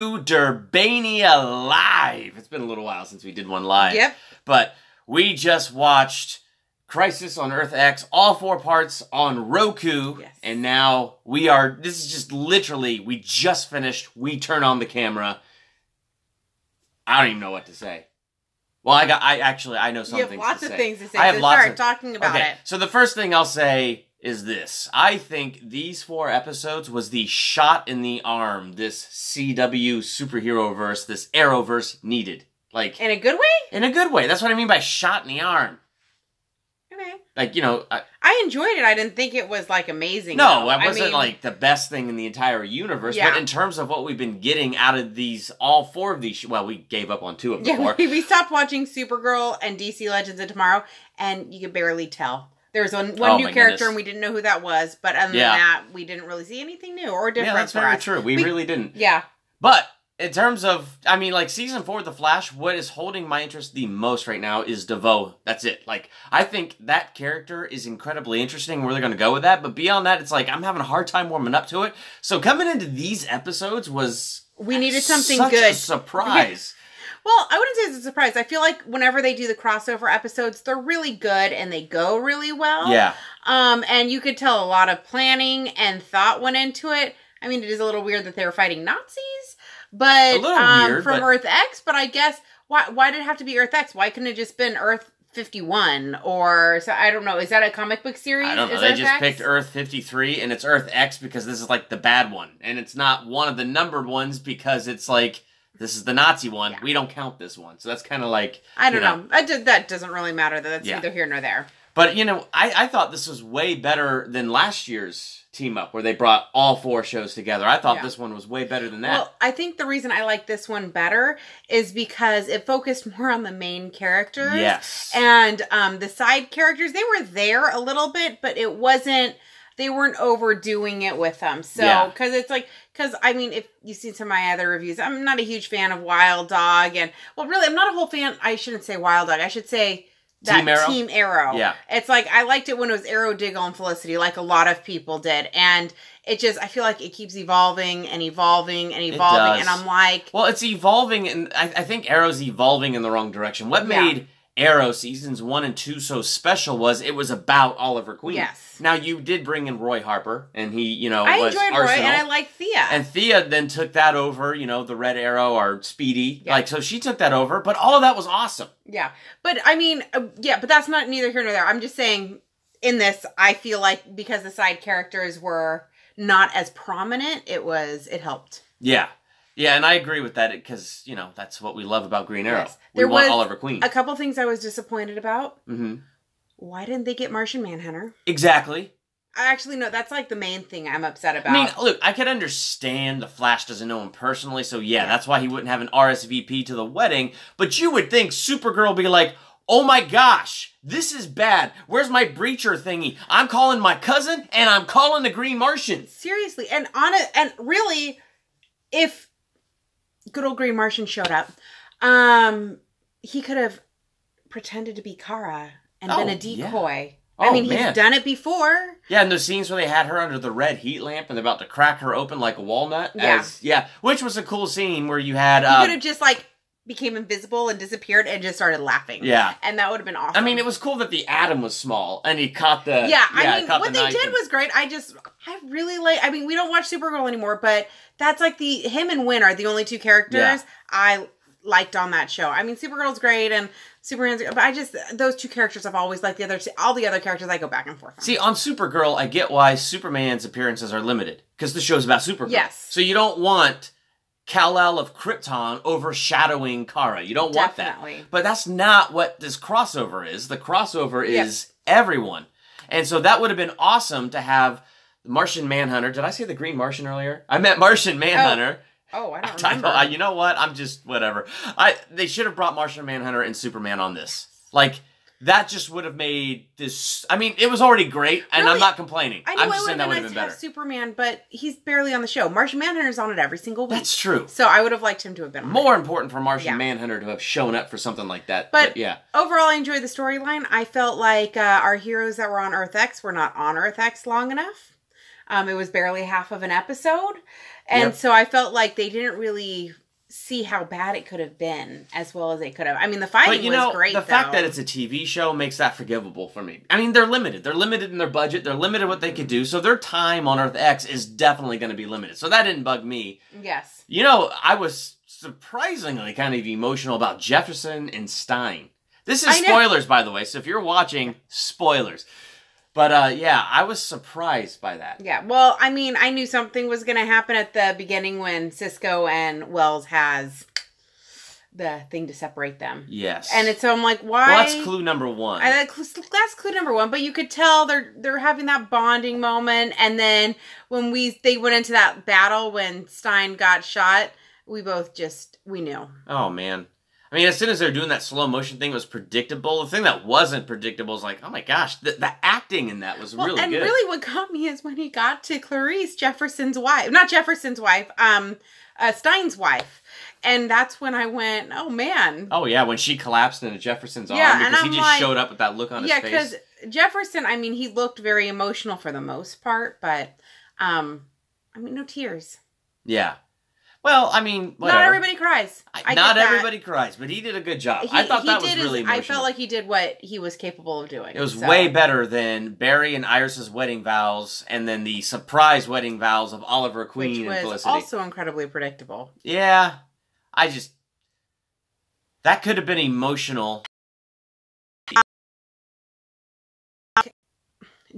Durbania live. It's been a little while since we did one live. Yep. But we just watched Crisis on Earth X, all 4 parts on Roku. Yes. And now this is just literally, we just finished. We turn on the camera. I don't even know what to say. Well, I know some things to say. You have lots of things to say. I have lots start talking about it. So the first thing I'll say is this. I think these 4 episodes was the shot in the arm this CW superhero verse, this Arrowverse needed. Like, in a good way? In a good way. That's what I mean by shot in the arm. Okay. Like, you know... I enjoyed it. I didn't think it was, like, amazing. No, that wasn't, like, the best thing in the entire universe. Yeah. But in terms of what we've been getting out of all 4 of these... Well, we gave up on 2 of them before. We stopped watching Supergirl and DC Legends of Tomorrow, and you could barely tell. There was one new character, and we didn't know who that was. But other than that, we didn't really see anything new or different. Yeah, that's very true. We really didn't. Yeah. But in terms of, I mean, like, Season 4 of The Flash, what is holding my interest the most right now is DeVoe. That's it. Like, I think that character is incredibly interesting, where they're going to go with that. But beyond that, it's like, I'm having a hard time warming up to it. So coming into these episodes was... We needed something such good. A surprise. Well, I wouldn't say it's a surprise. I feel like whenever they do the crossover episodes, they're really good and they go really well. Yeah. And you could tell a lot of planning and thought went into it. I mean, it is a little weird that they were fighting Nazis, but a little weird, from Earth X. But I guess why did it have to be Earth X? Why couldn't it just been Earth 51 or so? I don't know. Is that a comic book series? I don't know. They just picked Earth 53 and it's Earth X because this is like the bad one, and it's not one of the numbered ones because it's like, this is the Nazi one. Yeah. We don't count this one. So that's kind of like... I don't know. That doesn't really matter. That's neither here nor there. But, you know, I thought this was way better than last year's team-up, where they brought all 4 shows together. I thought this one was way better than that. Well, I think the reason I like this one better is because it focused more on the main characters. Yes. And the side characters, they were there a little bit, but it wasn't... They weren't overdoing it with them. So, because I mean, if you've seen some of my other reviews, I'm not a huge fan of Wild Dog. And, well, really, I'm not a whole fan. I shouldn't say Wild Dog. I should say that Team Arrow. Yeah. It's like, I liked it when it was Arrow, Diggle, and Felicity, like a lot of people did. And it just, I feel like it keeps evolving and evolving and evolving. And I'm like... Well, it's evolving, and I think Arrow's evolving in the wrong direction. What made Arrow seasons 1 and 2 so special was it was about Oliver Queen. Yes. Now, you did bring in Roy Harper, and he, was I enjoyed Arsenal. Roy, and I liked Thea. And Thea then took that over, the Red Arrow, or Speedy. Yeah. So she took that over, but all of that was awesome. Yeah. But, I mean, but that's not neither here nor there. I'm just saying, in this, I feel like because the side characters were not as prominent, it helped. Yeah. Yeah, and I agree with that, because, that's what we love about Green Arrow. Yes. We want Oliver Queen. A couple things I was disappointed about. Mm-hmm. Why didn't they get Martian Manhunter? Exactly. Actually, no, that's like the main thing I'm upset about. I mean, look, I could understand the Flash doesn't know him personally, so that's why he wouldn't have an RSVP to the wedding, but you would think Supergirl would be like, oh my gosh, this is bad. Where's my breacher thingy? I'm calling my cousin, and I'm calling the Green Martian. Seriously, and really, if good old Green Martian showed up, he could have pretended to be Kara and been a decoy. Yeah. I mean, he's done it before. Yeah, and those scenes where they had her under the red heat lamp and they're about to crack her open like a walnut. Which was a cool scene where you had... He could have just, became invisible and disappeared and just started laughing. Yeah. And that would have been awesome. I mean, it was cool that the atom was small and he caught the... I mean, what they did was great. I really like... I mean, we don't watch Supergirl anymore, but that's like him and Wynn are the only 2 characters I liked on that show. I mean, Supergirl's great and Superman's, but those 2 characters I've always liked. All the other characters I go back and forth on. See, on Supergirl, I get why Superman's appearances are limited, because the show's about Supergirl. Yes. So you don't want Kal-El of Krypton overshadowing Kara. You don't want that. But that's not what this crossover is. The crossover is everyone. And so that would have been awesome to have Martian Manhunter. Did I say the Green Martian earlier? I meant Martian Manhunter. Oh, I don't remember. You know what? I'm just, whatever. They should have brought Martian Manhunter and Superman on this. That just would have made this... I mean, it was already great, and really, I'm not complaining. I'm just saying that would have been better. Superman, but he's barely on the show. Martian Manhunter's on it every single week. That's true. So I would have liked him to have been on More important for Martian Manhunter to have shown up for something like that. But overall, I enjoyed the storyline. I felt like our heroes that were on Earth X were not on Earth X long enough. It was barely half of an episode. And so I felt like they didn't really see how bad it could have been as well as they could have. I mean, the fighting was great, the fact that it's a TV show makes that forgivable for me. I mean, they're limited. They're limited in their budget. They're limited in what they could do. So their time on Earth X is definitely going to be limited. So that didn't bug me. Yes. I was surprisingly kind of emotional about Jefferson and Stein. This is spoilers, by the way. So if you're watching, spoilers. But, I was surprised by that. Yeah, well, I mean, I knew something was going to happen at the beginning when Cisco and Wells has the thing to separate them. Yes. And so I'm like, why? Well, that's clue number one. That's clue number one, but you could tell they're having that bonding moment. And then when they went into that battle when Stein got shot, we both we knew. Oh, man. I mean, as soon as they were doing that slow motion thing, it was predictable. The thing that wasn't predictable was like, oh my gosh, the acting in that was really good. And really what got me is when he got to Clarice, Jefferson's wife. Not Jefferson's wife, Stein's wife. And that's when I went, oh man. Oh yeah, when she collapsed into Jeffrerson's arm because he just showed up with that look on his face. Yeah, because Jefferson, I mean, he looked very emotional for the most part, but, no tears. Yeah. Well, I mean, whatever. Not everybody cries. Not everybody cries, but he did a good job. I thought that was really emotional. I felt like he did what he was capable of doing. It was way better than Barry and Iris's wedding vows, and then the surprise wedding vows of Oliver Queen and Felicity. Which was also incredibly predictable. Yeah. That could have been emotional.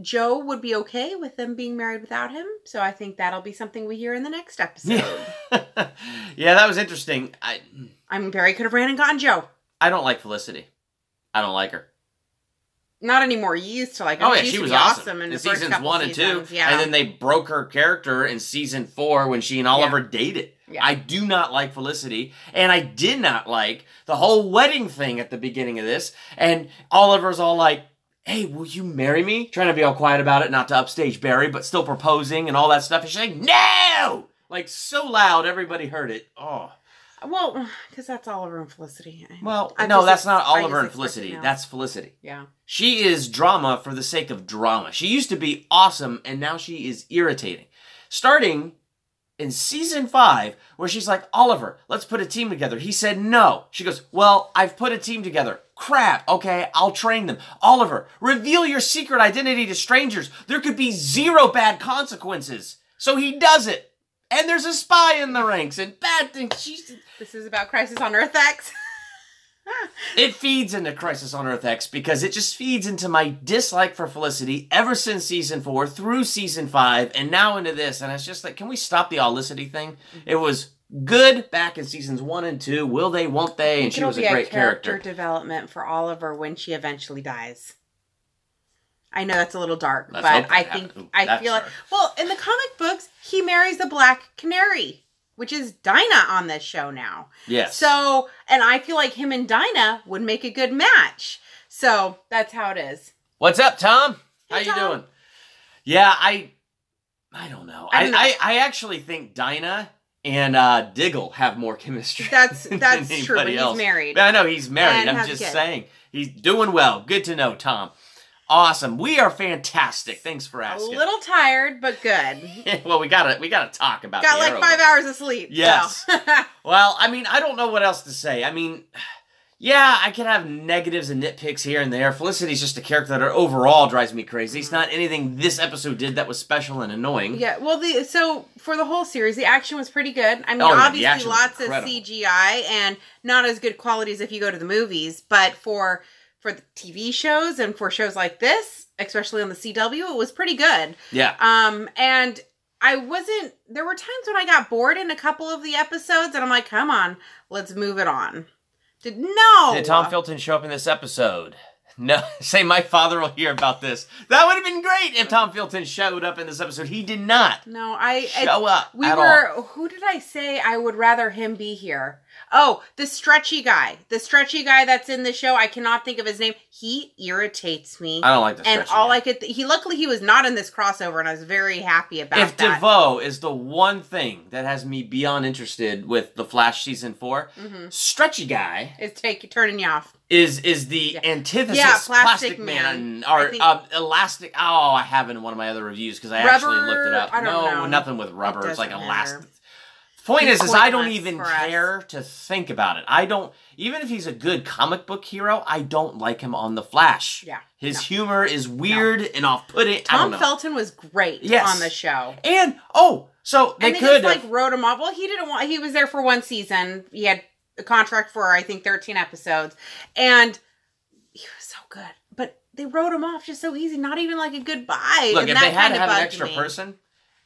Joe would be okay with them being married without him, so I think that'll be something we hear in the next episode. Yeah, that was interesting. Barry could have ran and gotten Joe. I don't like Felicity. I don't like her. Not anymore. You used to like her. Oh yeah, she was awesome in the seasons 1 and 2. Yeah. And then they broke her character in season 4 when she and Oliver dated. Yeah. I do not like Felicity, and I did not like the whole wedding thing at the beginning of this. And Oliver's all like, hey, will you marry me? Trying to be all quiet about it, not to upstage Barry, but still proposing and all that stuff. And she's like, no! Like, so loud, everybody heard it. Oh. Well, because that's Oliver and Felicity. Well, no, that's not Oliver and Felicity. That's Felicity. Yeah. She is drama for the sake of drama. She used to be awesome, and now she is irritating. Starting in season 5, where she's like, Oliver, let's put a team together. He said no. She goes, well, I've put a team together. Crap. Okay, I'll train them. Oliver, reveal your secret identity to strangers. There could be 0 bad consequences. So he does it. And there's a spy in the ranks and bad things. This is about Crisis on Earth X. It feeds into Crisis on Earth X because it just feeds into my dislike for Felicity ever since season 4 through season 5 and now into this. And it's just like, can we stop the Olicity thing? It was good back in seasons 1 and 2. Will they, won't they? And she was a great character. Development for Oliver when she eventually dies. I know that's a little dark, but I feel like, well, in the comic books, he marries the Black Canary, which is Dinah on this show now. Yes. So, and I feel like him and Dinah would make a good match. So that's how it is. What's up, Tom? How you doing? Yeah, I don't know. I actually think Dinah and Diggle have more chemistry. That's true, but he's married. I know he's married. I'm just saying. He's doing well. Good to know, Tom. Awesome. We are fantastic. Thanks for asking. A little tired, but good. Well, we gotta talk about Got like 5 hours of sleep. Yes. So. Well, I mean, I don't know what else to say. I mean, yeah, I can have negatives and nitpicks here and there. Felicity's just a character that overall drives me crazy. It's not anything this episode did that was special and annoying. Yeah, well, so for the whole series, the action was pretty good. I mean, obviously lots of CGI and not as good quality as if you go to the movies, but for the TV shows and for shows like this, especially on the CW, it was pretty good. Yeah. And there were times when I got bored in a couple of the episodes and I'm like, come on, let's move it on. Did Tom Felton show up in this episode? No. Say my father will hear about this. That would have been great if Tom Felton showed up in this episode. He did not. No, show up at all. Who did I say I would rather him be here? Oh, the stretchy guy. The stretchy guy that's in the show. I cannot think of his name. He irritates me. I don't like the stretchy guy. Luckily he was not in this crossover, and I was very happy about that. If DeVoe is the one thing that has me beyond interested with The Flash Season 4, stretchy guy... is turning you off. Is the antithesis Plastic Man. Or elastic... Oh, I have it in one of my other reviews, because I actually looked it up. I don't know. Nothing with rubber. It's like elastic. The point is I don't even care to think about it. I don't, even if he's a good comic book hero, I don't like him on The Flash. Yeah. His humor is weird and off-putting. Tom Felton was great on the show. And, so they could just wrote him off. Well, he was there for one season. He had a contract for, I think, 13 episodes. And he was so good. But they wrote him off just so easy. Not even like a goodbye. Look, if they had to have an extra person,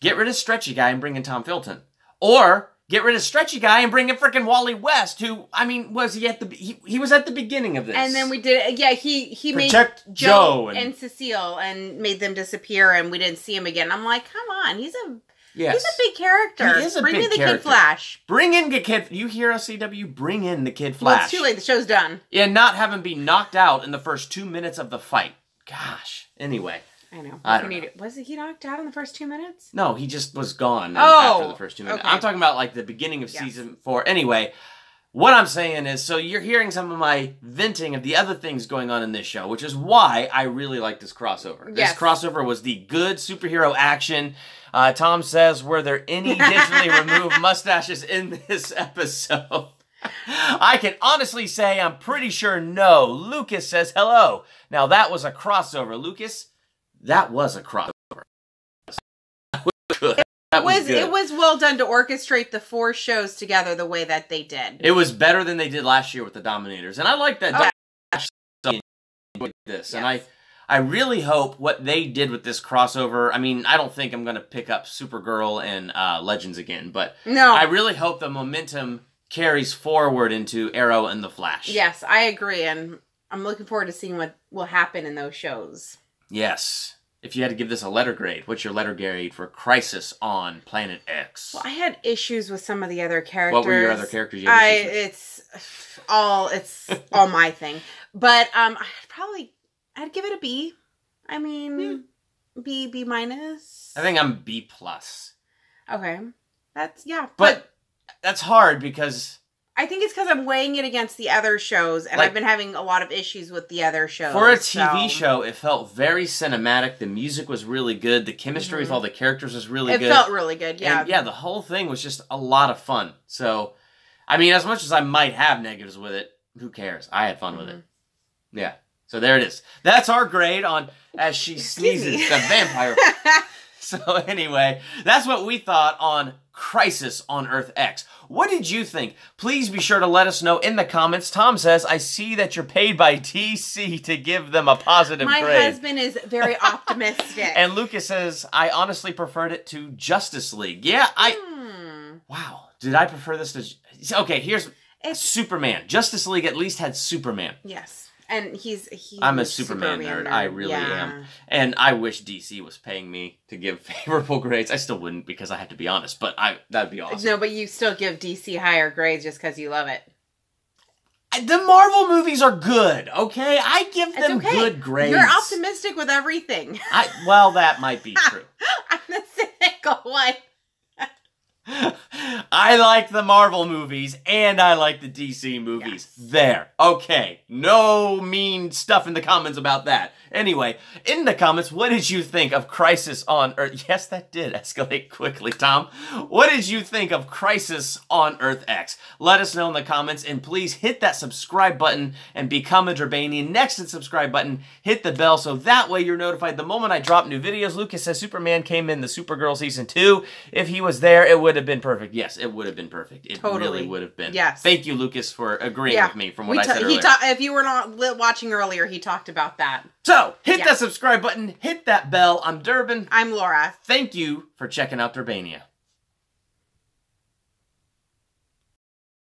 get rid of Stretchy Guy and bring in Tom Felton. Or get rid of Stretchy Guy and bring in frickin' Wally West, who, I mean, was he at the... He was at the beginning of this. And then we did... Yeah, he made Joe and Cecile and made them disappear, and we didn't see him again. I'm like, come on, he's a big character. He is a bring big in the character. Kid Flash. Bring in the Kid... You hear us, CW? Bring in the Kid Flash. Well, it's too late. The show's done. Yeah, not have him be knocked out in the first 2 minutes of the fight. Gosh. Anyway... I know. I don't know. Was he knocked out in the first 2 minutes? No, he just was gone after the first 2 minutes. Okay. I'm talking about like the beginning of season 4. Anyway, what I'm saying is, so you're hearing some of my venting of the other things going on in this show, which is why I really like this crossover. Yes. This crossover was the good superhero action. Tom says, were there any digitally removed mustaches in this episode? I can honestly say I'm pretty sure no. Lucas says hello. Now that was a crossover. Lucas... That was a crossover. That was good. It was well done to orchestrate the 4 shows together the way that they did. It was better than they did last year with the Dominators. And I like that. This. Yes. And I really hope what they did with this crossover, I mean, I don't think I'm going to pick up Supergirl and Legends again, but no. I really hope the momentum carries forward into Arrow and The Flash. Yes, I agree. And I'm looking forward to seeing what will happen in those shows. Yes. If you had to give this a letter grade, what's your letter grade for Crisis on Planet X? Well, I had issues with some of the other characters. What were your other characters you had issues with? It's all my thing. But I'd give it a B. I mean, B minus. I think I'm B plus. Okay. But that's hard because... I think it's because I'm weighing it against the other shows, and I've been having a lot of issues with the other shows. For a TV show, it felt very cinematic. The music was really good. The chemistry with all the characters was really good. It felt really good, yeah. And yeah, the whole thing was just a lot of fun. So, I mean, as much as I might have negatives with it, who cares? I had fun with it. Yeah. So there it is. That's our grade on As She Sneezes, the vampire. So anyway, that's what we thought on Crisis on Earth X. What did you think? Please be sure to let us know in the comments. Tom says, I see that you're paid by DC to give them a positive grade. My husband is very optimistic. And Lucas says, I honestly preferred it to Justice League. Yeah, Wow. Did I prefer this to... Okay, here's Superman. Justice League at least had Superman. Yes. And I'm a Superman nerd. I really am. And I wish DC was paying me to give favorable grades. I still wouldn't because I have to be honest, but that'd be awesome. No, but you still give DC higher grades just because you love it. The Marvel movies are good, okay? I give them good grades. You're optimistic with everything. Well, that might be true. I'm the cynical one. I like the Marvel movies, and I like the DC movies. Yes. There. Okay. No mean stuff in the comments about that. Anyway, in the comments, what did you think of Crisis on Earth? Yes, that did escalate quickly, Tom. What did you think of Crisis on Earth X? Let us know in the comments, and please hit that subscribe button and become a Durbanian. Next to the subscribe button, hit the bell, so that way you're notified the moment I drop new videos. Lucas says Superman came in the Supergirl Season 2. If he was there, it would have been perfect. Yes, it would have been perfect. It really would have been. Yes. Thank you, Lucas, for agreeing with me from what I said earlier. If you were not watching earlier, he talked about that. So, hit that subscribe button, hit that bell. I'm Durbin. I'm Laura. Thank you for checking out Durbania.